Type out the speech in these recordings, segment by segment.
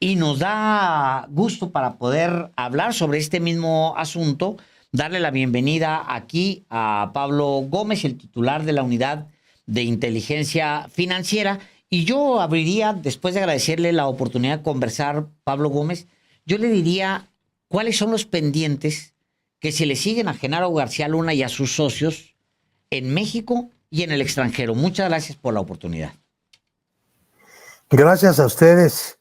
Y nos da gusto para poder hablar sobre este mismo asunto, darle la bienvenida aquí a Pablo Gómez, el titular de la Unidad de Inteligencia Financiera. Y yo abriría, después de agradecerle la oportunidad de conversar, Pablo Gómez, yo le diría cuáles son los pendientes que se le siguen a Genaro García Luna y a sus socios en México y en el extranjero. Muchas gracias por la oportunidad. Gracias a ustedes,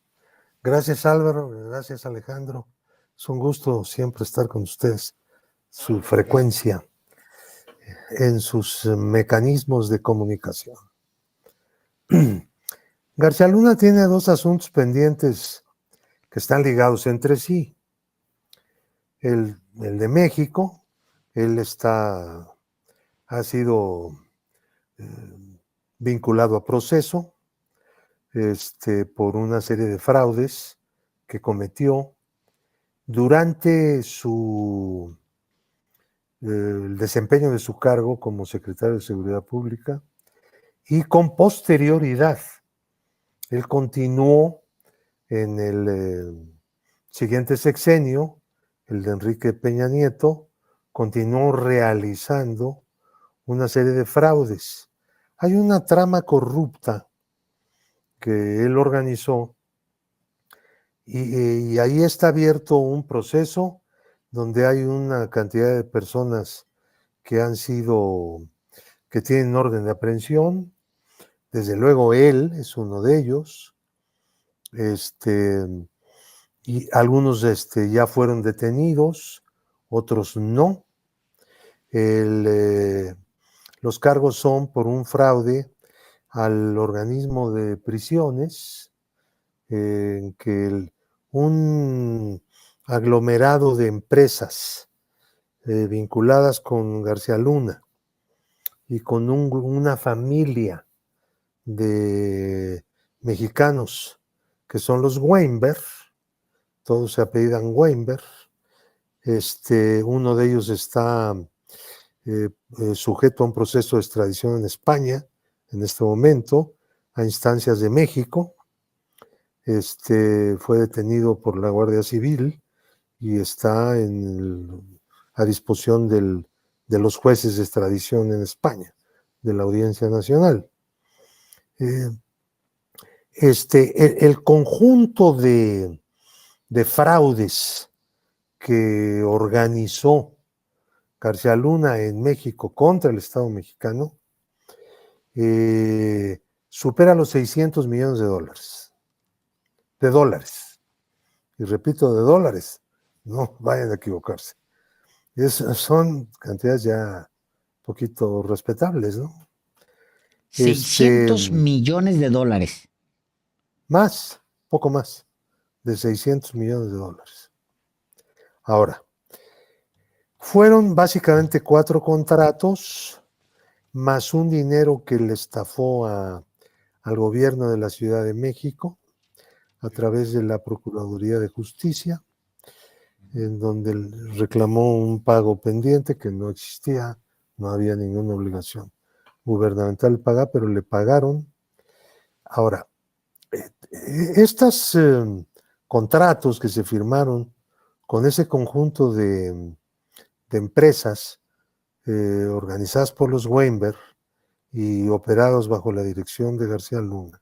gracias Álvaro, gracias Alejandro. Es un gusto siempre estar con ustedes. Su frecuencia en sus mecanismos de comunicación. García Luna tiene dos asuntos pendientes que están ligados entre sí. El de México, él ha sido vinculado a proceso por una serie de fraudes que cometió durante el desempeño de su cargo como secretario de Seguridad Pública y con posterioridad. Él continuó en el siguiente sexenio, el de Enrique Peña Nieto, continuó realizando una serie de fraudes. Hay una trama corrupta que él organizó y ahí está abierto un proceso donde hay una cantidad de personas que tienen orden de aprehensión. Desde luego él es uno de ellos. Y algunos ya fueron detenidos, otros no. Los cargos son por un fraude al organismo de prisiones, en que un aglomerado de empresas vinculadas con García Luna y con una familia de mexicanos que son los Weinberg, todos se apellidan Weinberg. Uno de ellos está sujeto a un proceso de extradición en España en este momento, a instancias de México. Fue detenido por la Guardia Civil y está a disposición de los jueces de extradición en España, de la Audiencia Nacional. El conjunto de fraudes que organizó García Luna en México contra el Estado mexicano supera los 600 millones de dólares. De dólares. Y repito, de dólares. No vayan a equivocarse. Son cantidades ya un poquito respetables, ¿no? 600 millones de dólares. Más, poco más, de 600 millones de dólares. Ahora, fueron básicamente 4 contratos, más un dinero que le estafó al gobierno de la Ciudad de México a través de la Procuraduría de Justicia, en donde reclamó un pago pendiente que no existía, no había ninguna obligación gubernamental de pagar, pero le pagaron. Ahora, estos contratos que se firmaron con ese conjunto de empresas organizadas por los Weinberg y operados bajo la dirección de García Luna,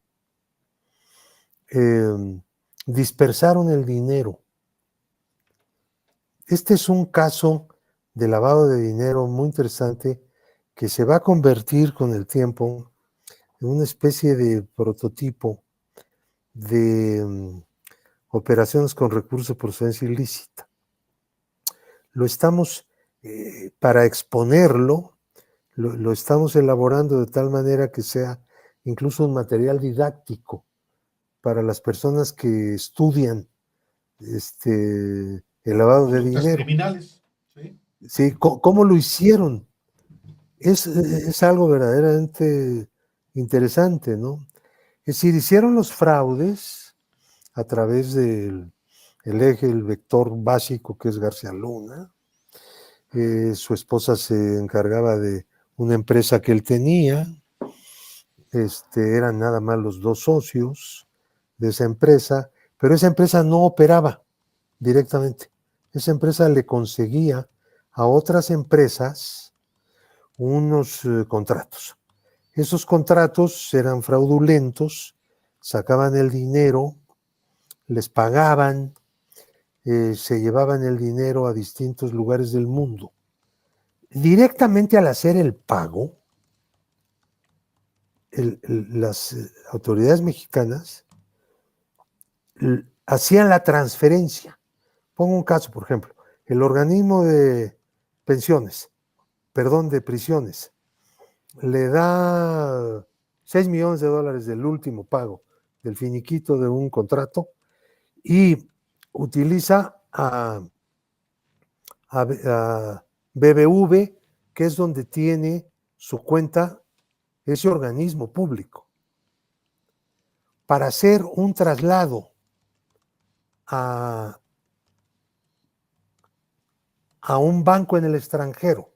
dispersaron el dinero. Este es un caso de lavado de dinero muy interesante que se va a convertir con el tiempo en una especie de prototipo de operaciones con recursos de procedencia ilícita. Lo estamos, para exponerlo, lo estamos elaborando de tal manera que sea incluso un material didáctico para las personas que estudian el lavado de dinero. Criminales, ¿sí? Sí, ¿cómo lo hicieron? Es algo verdaderamente interesante, ¿no? Es decir, hicieron los fraudes a través del el vector básico que es García Luna. Su esposa se encargaba de una empresa que él tenía. Eran nada más los 2 socios de esa empresa, pero esa empresa no operaba directamente. Esa empresa le conseguía a otras empresas unos contratos. Esos contratos eran fraudulentos, sacaban el dinero, les pagaban, se llevaban el dinero a distintos lugares del mundo. Directamente al hacer el pago, las autoridades mexicanas hacían la transferencia. Pongo un caso, por ejemplo, el organismo de pensiones, perdón, de prisiones, le da 6 millones de dólares del último pago del finiquito de un contrato y utiliza a BBV, que es donde tiene su cuenta ese organismo público, para hacer un traslado a un banco en el extranjero.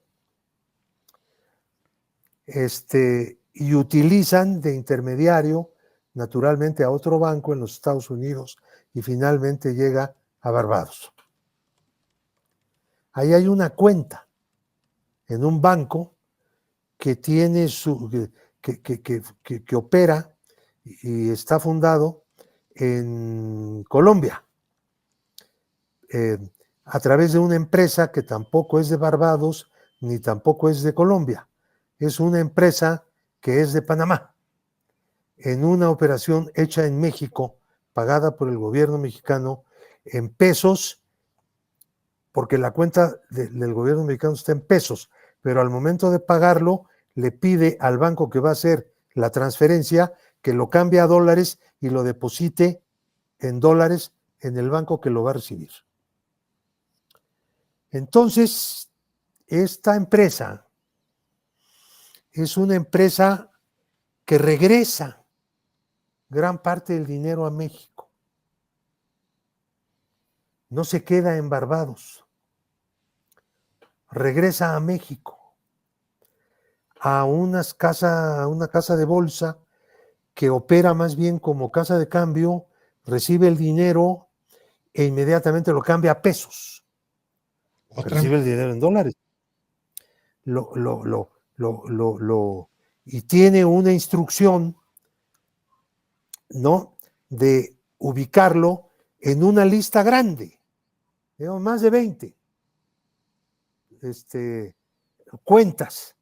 Y utilizan de intermediario, naturalmente, a otro banco en los Estados Unidos y finalmente llega a Barbados. Ahí hay una cuenta en un banco que tiene que opera y está fundado en Colombia, a través de una empresa que tampoco es de Barbados ni tampoco es de Colombia. Es una empresa que es de Panamá, en una operación hecha en México, pagada por el gobierno mexicano en pesos, porque la cuenta del gobierno mexicano está en pesos, pero al momento de pagarlo le pide al banco que va a hacer la transferencia que lo cambie a dólares y lo deposite en dólares en el banco que lo va a recibir. Entonces, esta empresa es una empresa que regresa gran parte del dinero a México. No se queda en Barbados. Regresa a México, a una casa de bolsa que opera más bien como casa de cambio, recibe el dinero e inmediatamente lo cambia a pesos. Recibe el dinero en dólares. Y tiene una instrucción, ¿no?, de ubicarlo en una lista grande, más de 20 cuentas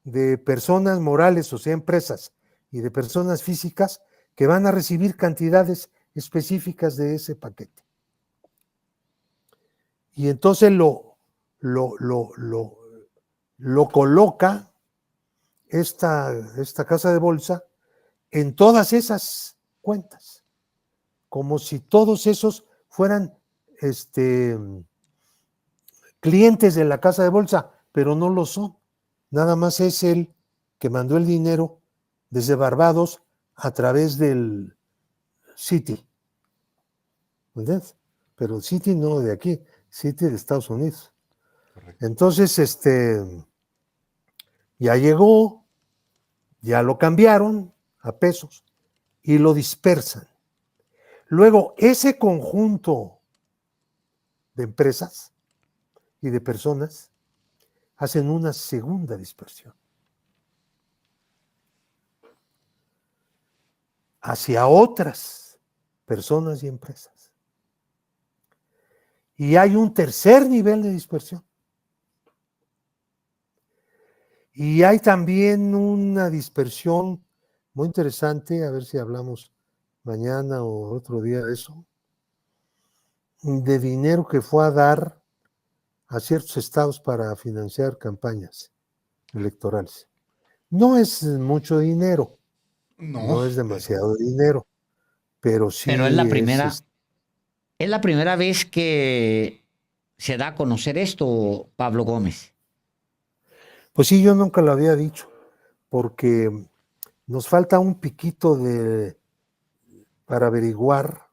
de personas morales, o sea, empresas, y de personas físicas que van a recibir cantidades específicas de ese paquete. Y entonces lo coloca esta casa de bolsa en todas esas cuentas, como si todos esos fueran clientes de la casa de bolsa, pero no lo son. Nada más es él que mandó el dinero desde Barbados a través del Citi. ¿Entiendes? Pero Citi no de aquí, Citi de Estados Unidos. Correcto. Entonces, ya llegó, ya lo cambiaron a pesos y lo dispersan. Luego, ese conjunto de empresas y de personas hacen una segunda dispersión hacia otras personas y empresas. Y hay un tercer nivel de dispersión. Y hay también una dispersión muy interesante, a ver si hablamos mañana o otro día de eso, de dinero que fue a dar a ciertos estados para financiar campañas electorales. No es mucho dinero, no es demasiado dinero, pero sí pero es la primera vez que se da a conocer esto, Pablo Gómez. Pues sí, yo nunca lo había dicho, porque nos falta un piquito para averiguar.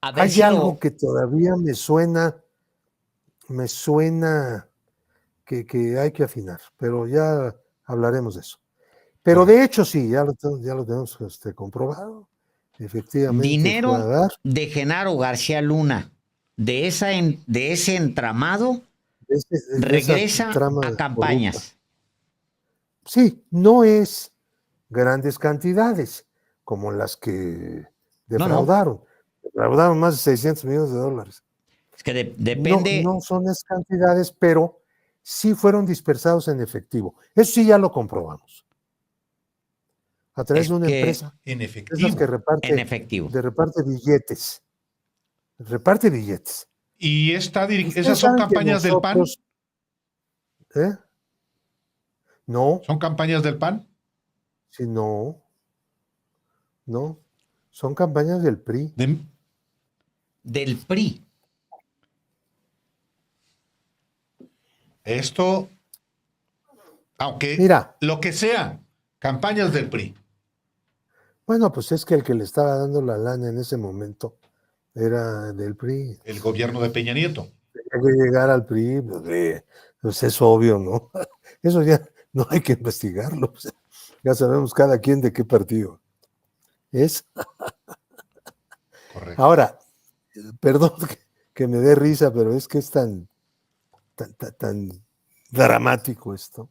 Hay algo que todavía me suena que hay que afinar, pero ya hablaremos de eso. Pero de hecho sí, ya lo tenemos comprobado. efectivamente fue a Dinero dar. de Genaro García Luna, de ese entramado, De esa regresa trama a corrupta. campañas. Sí, no es grandes cantidades como las que No, no. defraudaron. Defraudaron más de 600 millones de dólares. Es que No, depende. no son esas cantidades, pero sí fueron dispersados en efectivo. Eso sí ya lo comprobamos. A través Es de una que empresa, En esas que efectivo. en efectivo. reparte billetes. Reparte billetes. ¿Y esas Ustedes son saben que campañas del PAN? nosotros, ¿eh? No, ¿Son campañas del PAN? si no, no. Son campañas del PRI. Del PRI. Esto, aunque Mira, lo que sea, campañas del PRI. bueno, pues es que el que le estaba dando la lana en ese momento era del PRI. El gobierno de Peña Nieto. Tenía que llegar al PRI, pues es obvio, ¿no? Eso ya no hay que investigarlo. O sea, ya sabemos cada quien de qué partido es. Correcto. Ahora, perdón que me dé risa, pero es que es tan dramático esto,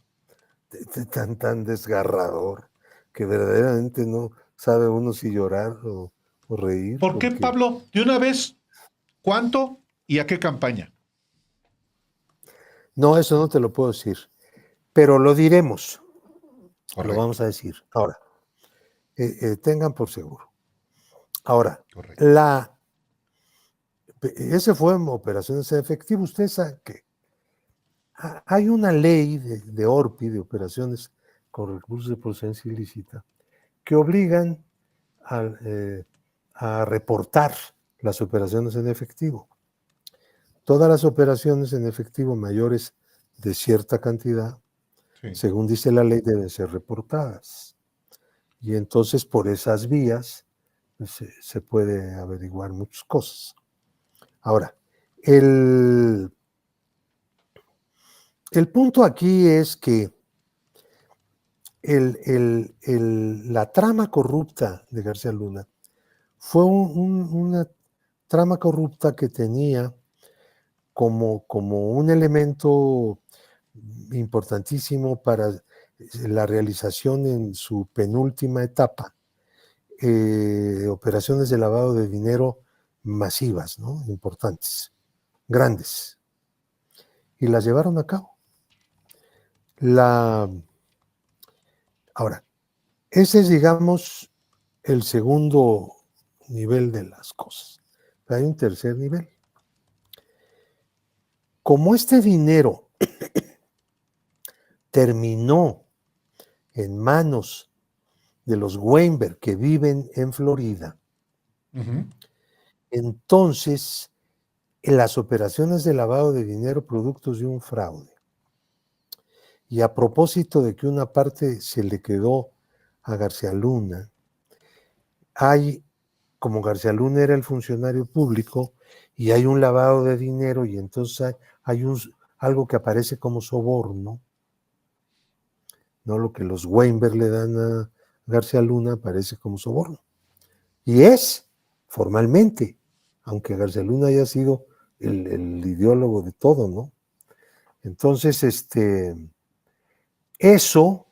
tan desgarrador, que verdaderamente no sabe uno si llorar o reír, ¿Por qué, porque Pablo? De una vez, ¿cuánto y a qué campaña? no, eso no te lo puedo decir, pero lo diremos, lo Correcto, vamos a decir. Ahora, tengan por seguro. Ahora, correcto. ese fue en operaciones en efectivo. Ustedes saben que hay una ley de ORPI, de operaciones con recursos de procedencia ilícita, que obligan a reportar las operaciones en efectivo. Todas las operaciones en efectivo mayores de cierta cantidad, Sí. según dice la ley, deben ser reportadas. Y entonces por esas vías pues, se puede averiguar muchas cosas. Ahora, el punto aquí es que la trama corrupta de García Luna fue una trama corrupta que tenía como un elemento importantísimo para la realización en su penúltima etapa, operaciones de lavado de dinero masivas, ¿no? Importantes, grandes, y las llevaron a cabo. Ahora, ese es, digamos, el segundo nivel de las cosas. Pero hay un tercer nivel. Como este dinero terminó en manos de los Weinberg que viven en Florida, entonces en las operaciones de lavado de dinero productos de un fraude, y a propósito de que una parte se le quedó a García Luna, como García Luna era el funcionario público, y hay un lavado de dinero, y entonces hay algo que aparece como soborno, ¿no? Lo que los Weinberg le dan a García Luna aparece como soborno. Y es, formalmente, aunque García Luna haya sido el ideólogo de todo, ¿no? Entonces, eso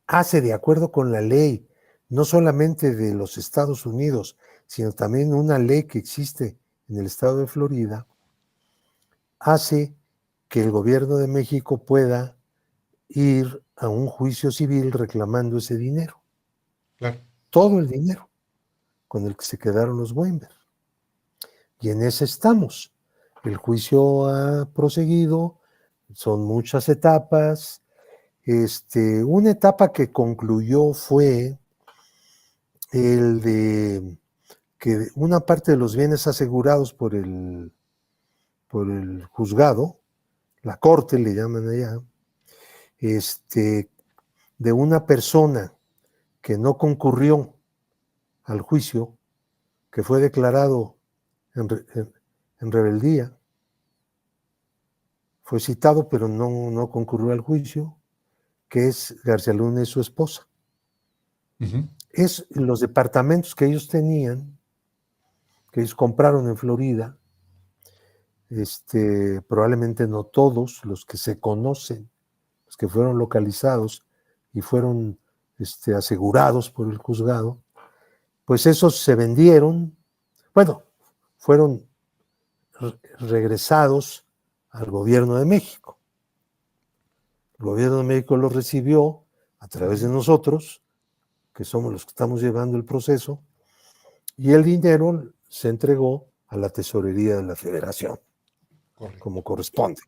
hace, de acuerdo con la ley, no solamente de los Estados Unidos, sino también una ley que existe en el estado de Florida, hace que el gobierno de México pueda ir a un juicio civil reclamando ese dinero. Claro. Todo el dinero con el que se quedaron los Weinberg. Y en ese estamos. El juicio ha proseguido, son muchas etapas. Una etapa que concluyó fue el de que una parte de los bienes asegurados por el juzgado, la corte le llaman allá, de una persona que no concurrió al juicio, que fue declarado en rebeldía, fue citado pero no concurrió al juicio, que es García Luna y su esposa. Ujú. Es los departamentos que ellos tenían, que ellos compraron en Florida, probablemente no todos los que se conocen, los que fueron localizados y fueron asegurados por el juzgado, pues esos se vendieron, bueno, fueron regresados al gobierno de México. El gobierno de México los recibió a través de nosotros, que somos los que estamos llevando el proceso, y el dinero se entregó a la tesorería de la Federación, Correcto. como corresponde,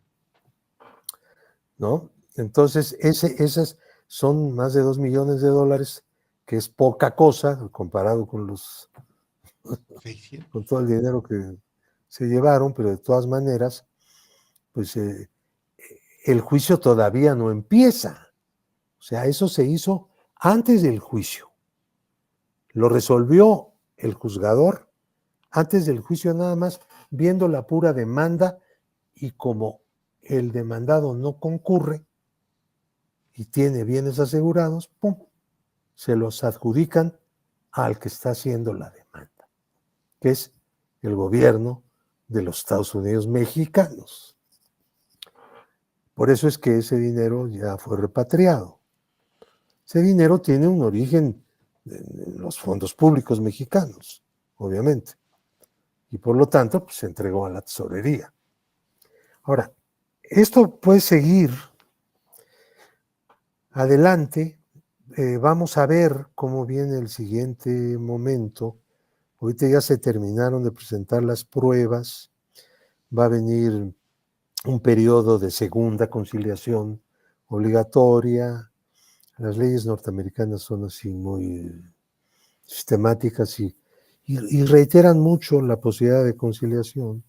¿no? Entonces, esas son más de $2 millones, que es poca cosa comparado con con todo el dinero que se llevaron, pero de todas maneras, pues el juicio todavía no empieza. O sea, eso se hizo antes del juicio. Lo resolvió el juzgador antes del juicio, nada más viendo la pura demanda, y como el demandado no concurre y tiene bienes asegurados, ¡pum!, se los adjudican al que está haciendo la demanda, que es el gobierno de los Estados Unidos mexicanos. Por eso es que ese dinero ya fue repatriado. Ese dinero tiene un origen en los fondos públicos mexicanos, obviamente, y por lo tanto pues, se entregó a la tesorería. Ahora, esto puede seguir adelante. Vamos a ver cómo viene el siguiente momento. Ahorita ya se terminaron de presentar las pruebas. Va a venir un periodo de segunda conciliación obligatoria. Las leyes norteamericanas son así muy sistemáticas y reiteran mucho la posibilidad de conciliación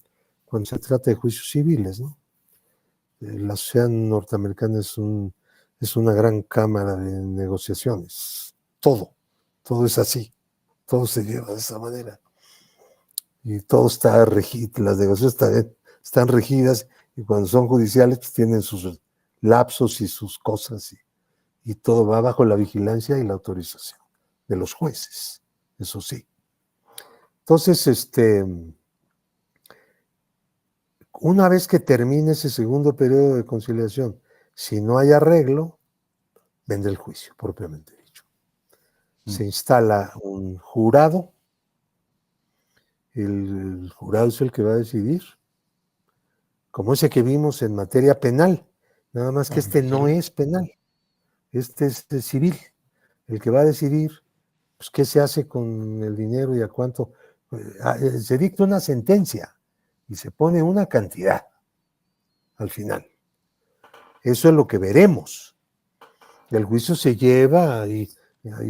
cuando se trata de juicios civiles, ¿no? La sociedad norteamericana es una gran cámara de negociaciones. Todo es así, todo se lleva de esa manera. Y todo está regido, las negociaciones están regidas, y cuando son judiciales pues tienen sus lapsos y sus cosas, y todo va bajo la vigilancia y la autorización de los jueces, eso sí. Entonces, una vez que termine ese segundo periodo de conciliación, si no hay arreglo, vendrá el juicio, propiamente dicho. Se instala un jurado, el jurado es el que va a decidir, como ese que vimos en materia penal, nada más que este no es penal, este es civil, el que va a decidir pues, qué se hace con el dinero y a cuánto. Se dicta una sentencia y se pone una cantidad al final. Eso es lo que veremos. El juicio se lleva, hay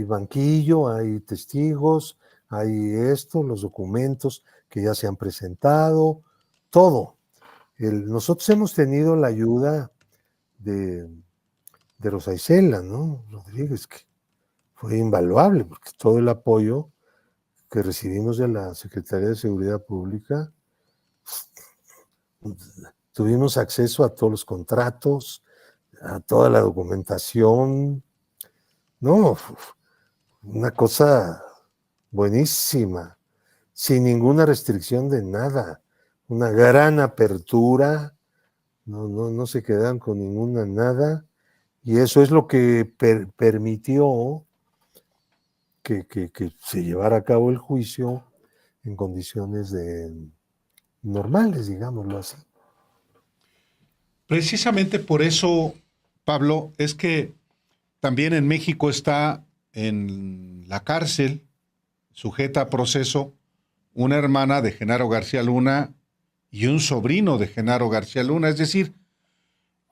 banquillo, hay testigos, hay los documentos que ya se han presentado, todo. Nosotros hemos tenido la ayuda de Rosa Isela, ¿no? Rodríguez, que fue invaluable, porque todo el apoyo que recibimos de la Secretaría de Seguridad Pública, tuvimos acceso a todos los contratos, a toda la documentación, no, una cosa buenísima, sin ninguna restricción de nada, una gran apertura, no se quedaron con ninguna nada, y eso es lo que permitió que se llevara a cabo el juicio en condiciones normales, digámoslo así. Precisamente por eso, Pablo, es que también en México está en la cárcel, sujeta a proceso, una hermana de Genaro García Luna y un sobrino de Genaro García Luna. Es decir,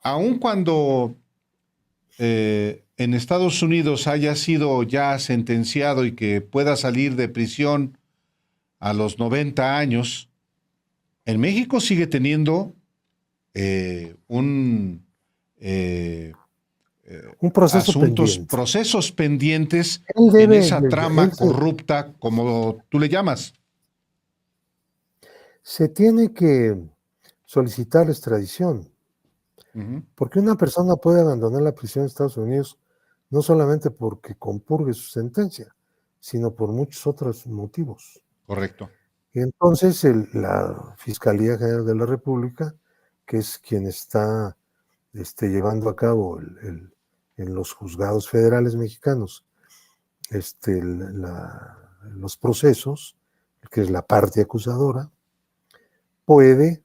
aun cuando en Estados Unidos haya sido ya sentenciado y que pueda salir de prisión a los 90 años, en México sigue teniendo un proceso asuntos, pendiente. procesos pendientes Él en debe, esa trama él corrupta, como tú le llamas. se tiene que solicitar la extradición, porque una persona puede abandonar la prisión de Estados Unidos no solamente porque compurgue su sentencia, sino por muchos otros motivos. Correcto. Y entonces la Fiscalía General de la República, que es quien está llevando a cabo en los juzgados federales mexicanos los procesos, que es la parte acusadora, puede,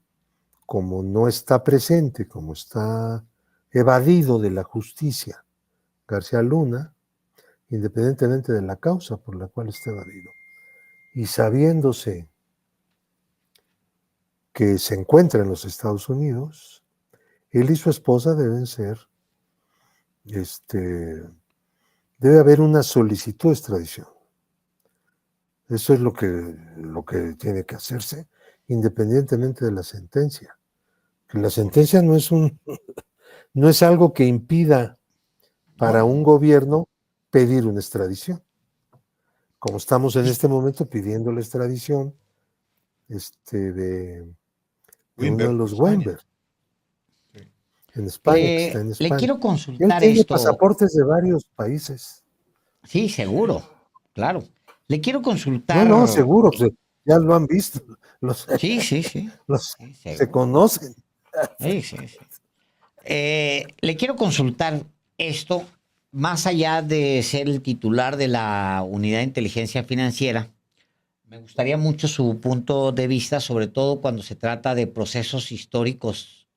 como no está presente, como está evadido de la justicia García Luna, independientemente de la causa por la cual está evadido, y sabiéndose que se encuentra en los Estados Unidos, él y su esposa deben ser, debe haber una solicitud de extradición. Eso es lo que tiene que hacerse, independientemente de la sentencia. Que la sentencia no es algo que impida para un gobierno pedir una extradición. Como estamos en este momento pidiendo la extradición de uno de los Weinberg en España, que está en Le España. quiero Él consultar tiene esto. pasaportes de varios países. Sí, seguro, claro. Le quiero consultar. No, seguro, pues, ya lo han visto. Sí, sí, sí. Sí, Se seguro. conocen. Sí, sí, sí. Le quiero consultar esto, más allá de ser el titular de la Unidad de Inteligencia Financiera, me gustaría mucho su punto de vista, sobre todo cuando se trata de procesos históricos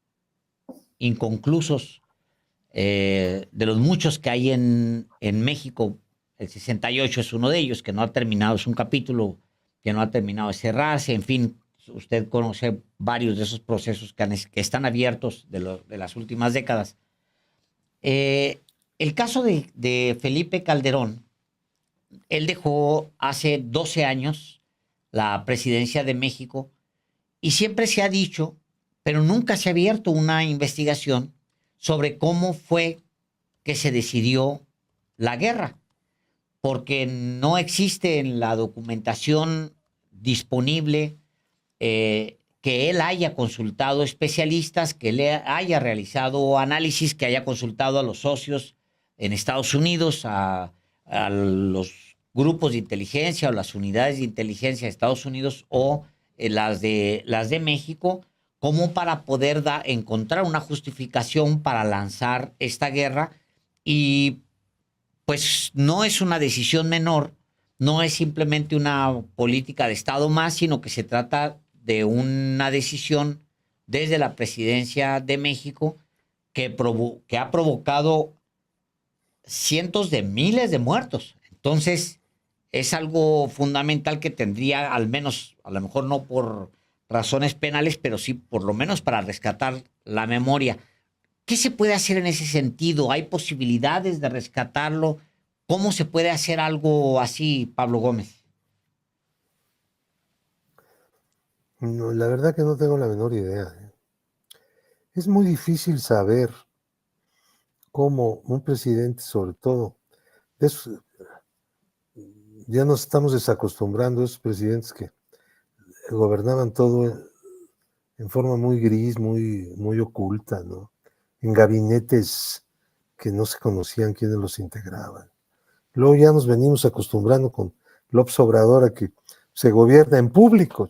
inconclusos, de los muchos que hay en México. El 68 es uno de ellos, que no ha terminado, es un capítulo que no ha terminado de cerrarse. En fin, usted conoce varios de esos procesos que están abiertos de las últimas décadas. El caso de Felipe Calderón, él dejó hace 12 años la presidencia de México y siempre se ha dicho, pero nunca se ha abierto una investigación sobre cómo fue que se decidió la guerra, porque no existe en la documentación disponible que él haya consultado especialistas, que él haya realizado análisis, que haya consultado a los socios en Estados Unidos, a los grupos de inteligencia o las unidades de inteligencia de Estados Unidos o las de México, como para poder encontrar una justificación para lanzar esta guerra. Y pues no es una decisión menor, no es simplemente una política de Estado más, sino que se trata de una decisión desde la presidencia de México que ha provocado cientos de miles de muertos. Entonces, es algo fundamental que tendría, al menos, a lo mejor no por razones penales, pero sí por lo menos para rescatar la memoria. ¿Qué se puede hacer en ese sentido? ¿Hay posibilidades de rescatarlo? ¿Cómo se puede hacer algo así, Pablo Gómez? No, la verdad que no tengo la menor idea. Es muy difícil saber cómo un presidente, sobre todo, ya nos estamos desacostumbrando a esos presidentes que gobernaban todo en forma muy gris, muy oculta, ¿no? En gabinetes que no se conocían quiénes los integraban. Luego ya nos venimos acostumbrando con López Obrador a que se gobierna en público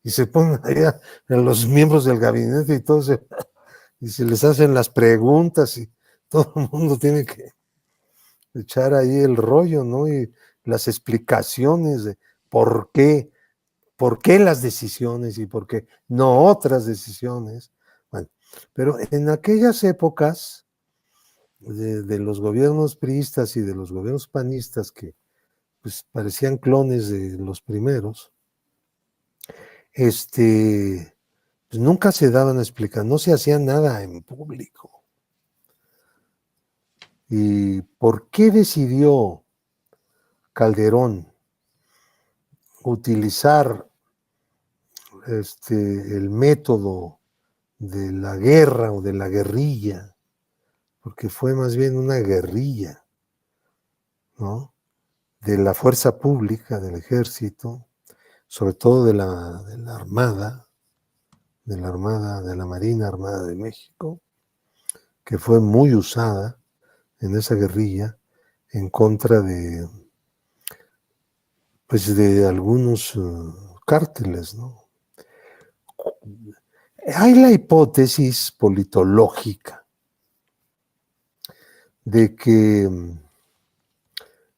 y se ponen allá en los miembros del gabinete y se les hacen las preguntas y todo el mundo tiene que echar ahí el rollo, ¿no? Y las explicaciones de por qué las decisiones y por qué no otras decisiones. Bueno, pero en aquellas épocas de los gobiernos priistas y de los gobiernos panistas que pues parecían clones de los primeros, pues nunca se daban a explicar, no se hacía nada en público. ¿Y por qué decidió Calderón utilizar el método de la guerra o de la guerrilla? Porque fue más bien una guerrilla, ¿no? De la fuerza pública, del ejército, sobre todo de la Armada, de la Marina Armada de México, que fue muy usada en esa guerrilla en contra de, pues de algunos cárteles, ¿no? Hay la hipótesis politológica de que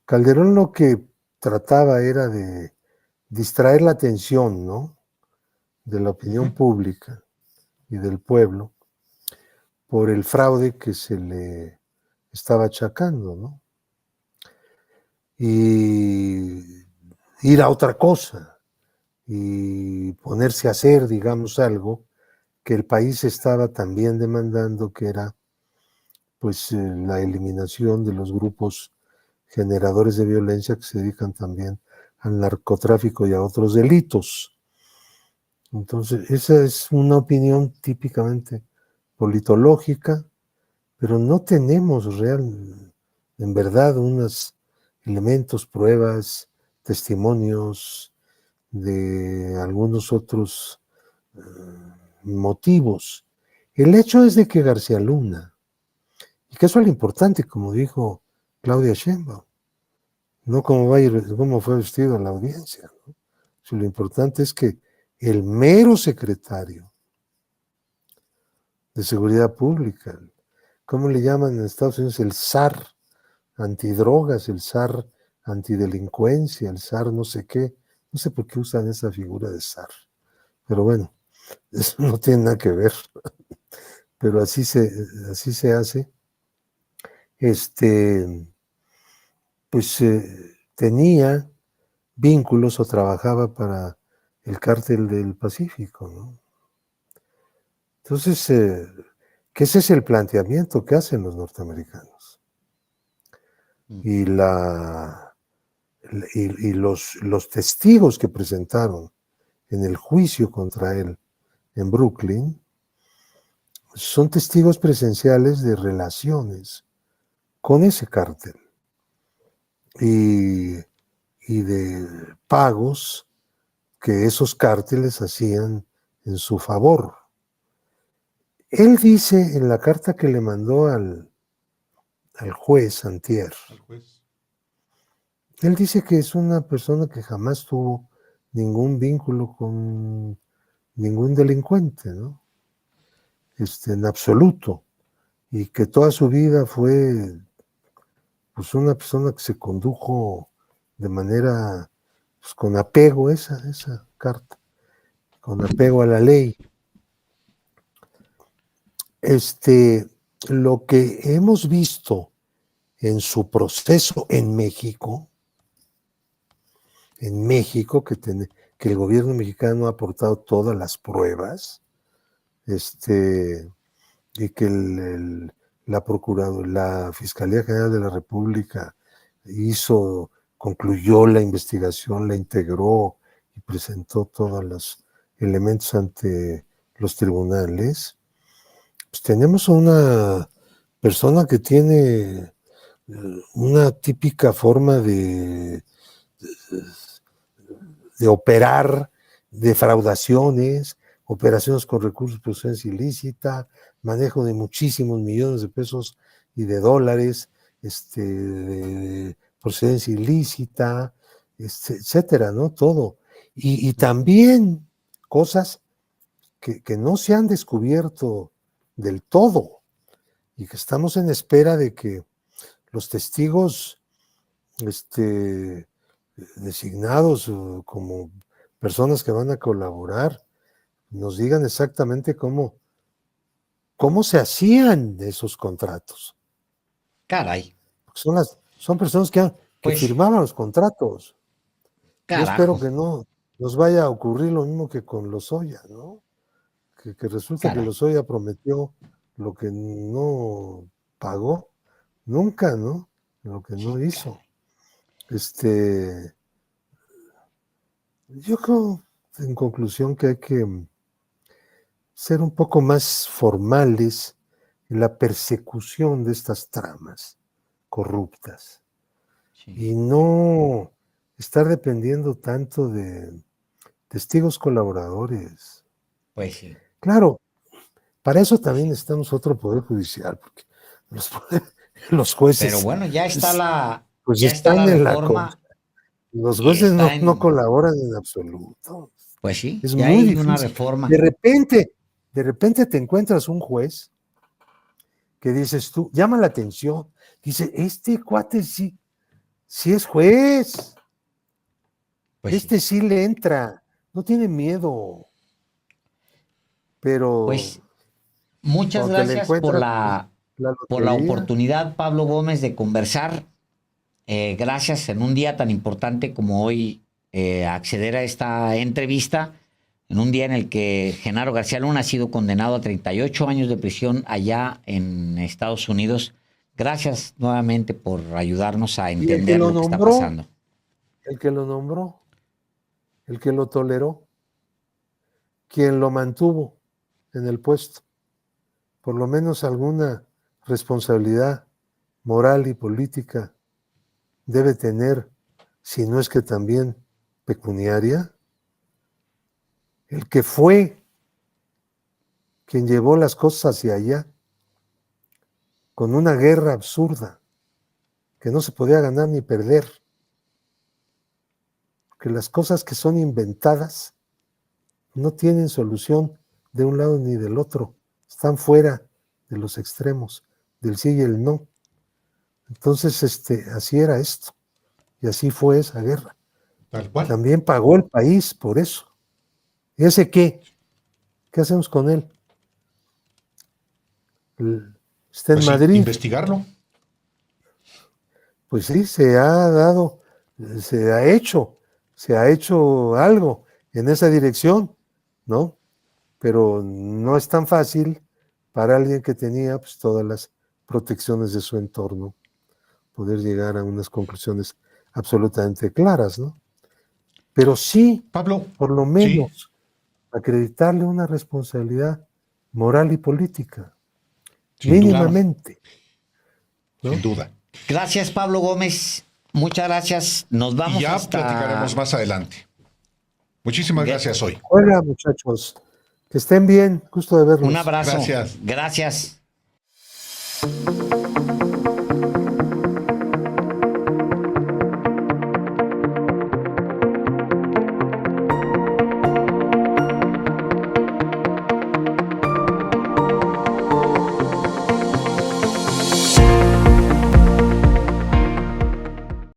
Calderón lo que trataba era de distraer la atención, ¿no?, de la opinión pública y del pueblo por el fraude que se le estaba achacando, ¿no? Y ir a otra cosa y ponerse a hacer, digamos, algo que el país estaba también demandando, que era pues la eliminación de los grupos generadores de violencia que se dedican también al narcotráfico y a otros delitos. Entonces, esa es una opinión típicamente politológica, pero no tenemos en verdad unos elementos, pruebas, testimonios de algunos otros motivos. El hecho es de que García Luna, y que eso es lo importante, como dijo Claudia Sheinbaum, no cómo fue vestido en la audiencia, ¿no? Lo importante es que el mero secretario de Seguridad Pública, ¿cómo le llaman en Estados Unidos? El zar antidrogas, el zar antidelincuencia, el zar no sé qué. No sé por qué usan esa figura de zar. Pero bueno, eso no tiene nada que ver. Pero así se hace. Pues tenía vínculos o trabajaba para el Cártel del Pacífico, ¿no? Entonces, que ese es el planteamiento que hacen los norteamericanos. Y, los testigos que presentaron en el juicio contra él en Brooklyn son testigos presenciales de relaciones con ese cártel y de pagos que esos cárteles hacían en su favor. Él dice en la carta que le mandó al juez antier, él dice que es una persona que jamás tuvo ningún vínculo con ningún delincuente, ¿no? En absoluto, y que toda su vida fue pues una persona que se condujo de manera pues, con apego, esa carta, con apego a la ley. Lo que hemos visto en su proceso en México, que el gobierno mexicano ha aportado todas las pruebas, y que la Fiscalía General de la República concluyó la investigación, la integró y presentó todos los elementos ante los tribunales, pues tenemos a una persona que tiene una típica forma de operar, defraudaciones, operaciones con recursos de procedencia ilícita, manejo de muchísimos millones de pesos y de dólares, de procedencia ilícita, etcétera, ¿no? Todo. Y también cosas que no se han descubierto del todo y que estamos en espera de que los testigos designados como personas que van a colaborar nos digan exactamente cómo se hacían esos contratos. Caray. Son personas que Pues, firmaban los contratos. Yo espero carajo. que no nos vaya a ocurrir lo mismo que con Lozoya, ¿no? Que resulta que Caray. Lozoya prometió lo que no pagó, nunca, ¿no? Lo que no hizo. Yo creo, en conclusión, que hay que ser un poco más formales en la persecución de estas tramas corruptas y no estar dependiendo tanto de testigos colaboradores. Pues sí. Claro, para eso también necesitamos otro poder judicial, porque Los jueces, Pero bueno, ya está la, pues ya está la están en la reforma los y jueces está no en, colaboran en absoluto. pues sí, Es ya muy hay una difícil. reforma. De repente te encuentras un juez que dices tú, llama la atención, dice, este cuate sí, sí es juez, Pues sí. este sí le entra, no tiene miedo, pero Pues muchas cuando te le gracias encuentras, pues, la por la lotería. oportunidad, Pablo Gómez, de conversar. Gracias en un día tan importante como hoy, acceder a esta entrevista, en un día en el que Genaro García Luna ha sido condenado a 38 años de prisión allá en Estados Unidos. Gracias nuevamente por ayudarnos a Y el que entender lo lo que está nombró, pasando. el que lo nombró, el que lo toleró, quien lo mantuvo en el puesto, por lo menos alguna responsabilidad moral y política debe tener, si no es que también pecuniaria, el que fue quien llevó las cosas hacia allá, con una guerra absurda, que no se podía ganar ni perder, que las cosas que son inventadas no tienen solución de un lado ni del otro, están fuera de los extremos, del sí y el no. Entonces, así era esto, y así fue esa guerra. Tal cual. También pagó el país por eso. ¿Y ese qué? ¿Qué hacemos con él? Está en Pues sí, Madrid. investigarlo. Pues sí, se ha dado, se ha hecho algo en esa dirección, ¿no? Pero no es tan fácil para alguien que tenía pues, todas las protecciones de su entorno poder llegar a unas conclusiones absolutamente claras, ¿no? Pero sí, Pablo, por lo sí, menos, acreditarle una responsabilidad moral y política, sin duda, Claro. mínimamente, sin ¿no? duda. Gracias, Pablo Gómez. Muchas gracias. Nos Y vamos ya platicaremos hasta... más adelante. Muchísimas gracias hoy. Hola, muchachos, que estén bien, gusto de Un verlos. abrazo. Gracias. Gracias.